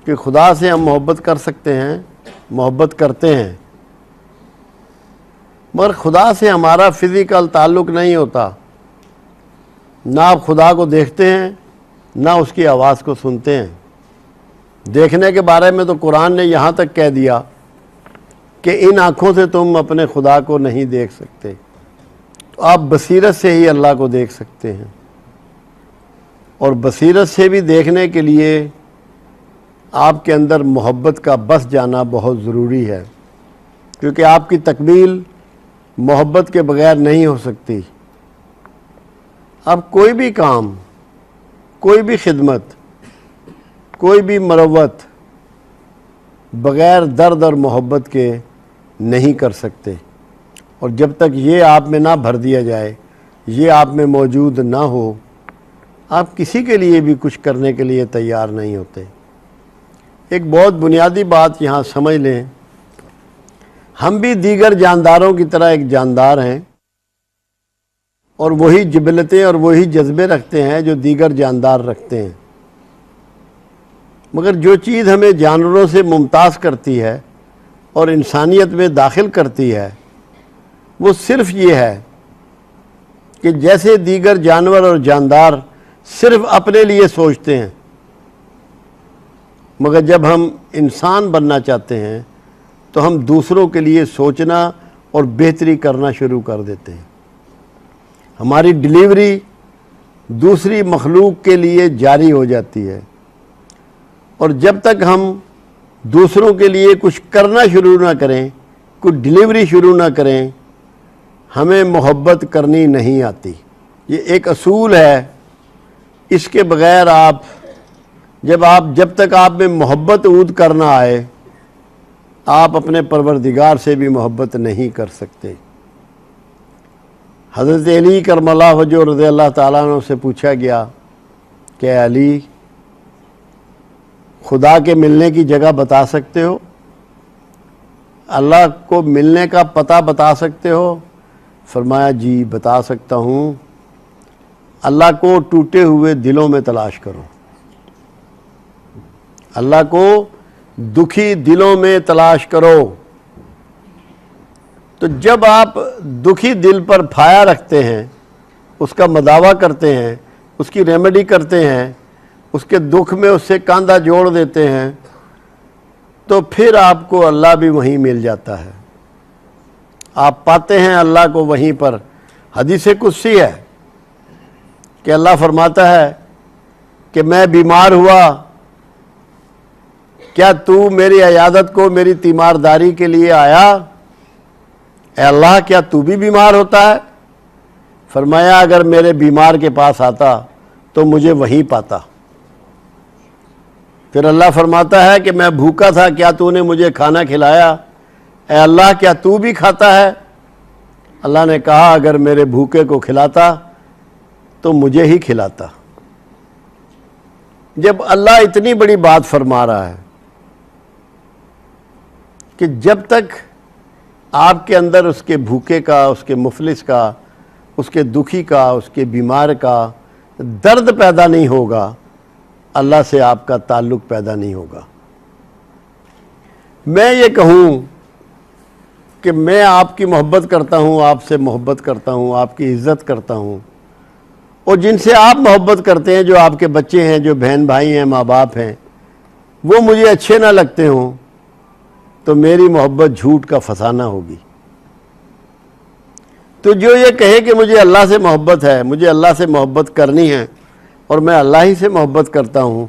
کہ خدا سے ہم محبت کر سکتے ہیں، محبت کرتے ہیں، مگر خدا سے ہمارا فزیکل تعلق نہیں ہوتا۔ نہ آپ خدا کو دیکھتے ہیں، نہ اس کی آواز کو سنتے ہیں۔ دیکھنے کے بارے میں تو قرآن نے یہاں تک کہہ دیا کہ ان آنکھوں سے تم اپنے خدا کو نہیں دیکھ سکتے، تو آپ بصیرت سے ہی اللہ کو دیکھ سکتے ہیں۔ اور بصیرت سے بھی دیکھنے کے لیے آپ کے اندر محبت کا بس جانا بہت ضروری ہے، کیونکہ آپ کی تکمیل محبت کے بغیر نہیں ہو سکتی۔ اب کوئی بھی کام، کوئی بھی خدمت، کوئی بھی مروت بغیر درد اور محبت کے نہیں کر سکتے، اور جب تک یہ آپ میں نہ بھر دیا جائے، یہ آپ میں موجود نہ ہو، آپ کسی کے لیے بھی کچھ کرنے کے لیے تیار نہیں ہوتے۔ ایک بہت بنیادی بات یہاں سمجھ لیں، ہم بھی دیگر جانداروں کی طرح ایک جاندار ہیں، اور وہی جبلتیں اور وہی جذبے رکھتے ہیں جو دیگر جاندار رکھتے ہیں، مگر جو چیز ہمیں جانوروں سے ممتاز کرتی ہے اور انسانیت میں داخل کرتی ہے وہ صرف یہ ہے کہ جیسے دیگر جانور اور جاندار صرف اپنے لیے سوچتے ہیں، مگر جب ہم انسان بننا چاہتے ہیں تو ہم دوسروں کے لیے سوچنا اور بہتری کرنا شروع کر دیتے ہیں۔ ہماری ڈیلیوری دوسری مخلوق کے لیے جاری ہو جاتی ہے، اور جب تک ہم دوسروں کے لیے کچھ کرنا شروع نہ کریں، کچھ ڈیلیوری شروع نہ کریں، ہمیں محبت کرنی نہیں آتی۔ یہ ایک اصول ہے، اس کے بغیر جب تک آپ میں محبت عود کرنا آئے، آپ اپنے پروردگار سے بھی محبت نہیں کر سکتے۔ حضرت علی کرم اللہ وجہہ رضی اللہ تعالیٰ عنہ سے پوچھا گیا کہ علی، خدا کے ملنے کی جگہ بتا سکتے ہو؟ اللہ کو ملنے کا پتہ بتا سکتے ہو؟ فرمایا جی بتا سکتا ہوں، اللہ کو ٹوٹے ہوئے دلوں میں تلاش کرو، اللہ کو دکھی دلوں میں تلاش کرو۔ تو جب آپ دکھی دل پر پھایا رکھتے ہیں، اس کا مداوع کرتے ہیں، اس کی ریمیڈی کرتے ہیں، اس کے دکھ میں اس سے کاندھا جوڑ دیتے ہیں، تو پھر آپ کو اللہ بھی وہیں مل جاتا ہے، آپ پاتے ہیں اللہ کو وہیں پر۔ حدیث قدسی ہے کہ اللہ فرماتا ہے کہ میں بیمار ہوا، کیا تو میری عیادت کو، میری تیمارداری کے لیے آیا؟ اے اللہ، کیا تو بھی بیمار ہوتا ہے؟ فرمایا اگر میرے بیمار کے پاس آتا تو مجھے وہیں پاتا۔ پھر اللہ فرماتا ہے کہ میں بھوکا تھا، کیا تو نے مجھے کھانا کھلایا؟ اے اللہ، کیا تو بھی کھاتا ہے؟ اللہ نے کہا اگر میرے بھوکے کو کھلاتا تو مجھے ہی کھلاتا۔ جب اللہ اتنی بڑی بات فرما رہا ہے کہ جب تک آپ کے اندر اس کے بھوکے کا، اس کے مفلس کا، اس کے دکھی کا، اس کے بیمار کا درد پیدا نہیں ہوگا، اللہ سے آپ کا تعلق پیدا نہیں ہوگا۔ میں یہ کہوں کہ میں آپ کی محبت کرتا ہوں، آپ سے محبت کرتا ہوں، آپ کی عزت کرتا ہوں، اور جن سے آپ محبت کرتے ہیں، جو آپ کے بچے ہیں، جو بہن بھائی ہیں، ماں باپ ہیں، وہ مجھے اچھے نہ لگتے ہوں، تو میری محبت جھوٹ کا فسانہ ہوگی۔ تو جو یہ کہے کہ مجھے اللہ سے محبت ہے، مجھے اللہ سے محبت کرنی ہے، اور میں اللہ ہی سے محبت کرتا ہوں،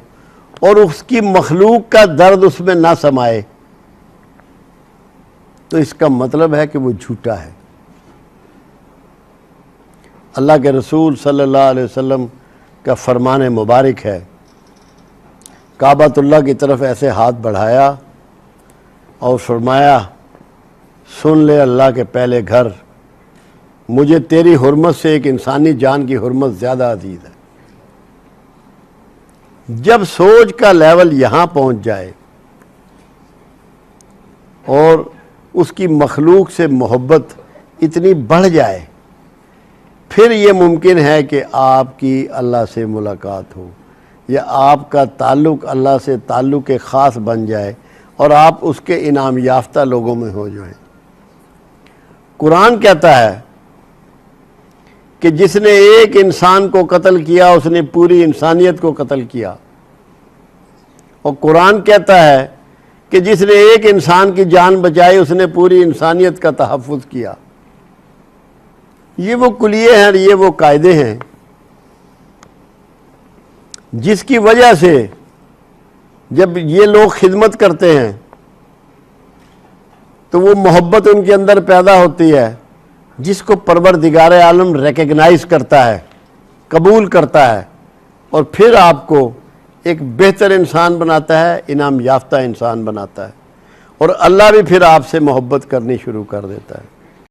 اور اس کی مخلوق کا درد اس میں نہ سمائے، تو اس کا مطلب ہے کہ وہ جھوٹا ہے۔ اللہ کے رسول صلی اللہ علیہ وسلم کا فرمان مبارک ہے، کعبۃ اللہ کی طرف ایسے ہاتھ بڑھایا اور فرمایا سن لے اللہ کے پہلے گھر، مجھے تیری حرمت سے ایک انسانی جان کی حرمت زیادہ عزیز ہے۔ جب سوچ کا لیول یہاں پہنچ جائے اور اس کی مخلوق سے محبت اتنی بڑھ جائے، پھر یہ ممکن ہے کہ آپ کی اللہ سے ملاقات ہو، یا آپ کا تعلق اللہ سے تعلق خاص بن جائے اور آپ اس کے انعام یافتہ لوگوں میں ہو جائیں۔ قرآن کہتا ہے کہ جس نے ایک انسان کو قتل کیا اس نے پوری انسانیت کو قتل کیا، اور قرآن کہتا ہے کہ جس نے ایک انسان کی جان بچائی اس نے پوری انسانیت کا تحفظ کیا۔ یہ وہ کلیے ہیں اور یہ وہ قاعدے ہیں جس کی وجہ سے جب یہ لوگ خدمت کرتے ہیں تو وہ محبت ان کے اندر پیدا ہوتی ہے جس کو پروردگار عالم ریکگنائز کرتا ہے، قبول کرتا ہے، اور پھر آپ کو ایک بہتر انسان بناتا ہے، انعام یافتہ انسان بناتا ہے، اور اللہ بھی پھر آپ سے محبت کرنی شروع کر دیتا ہے۔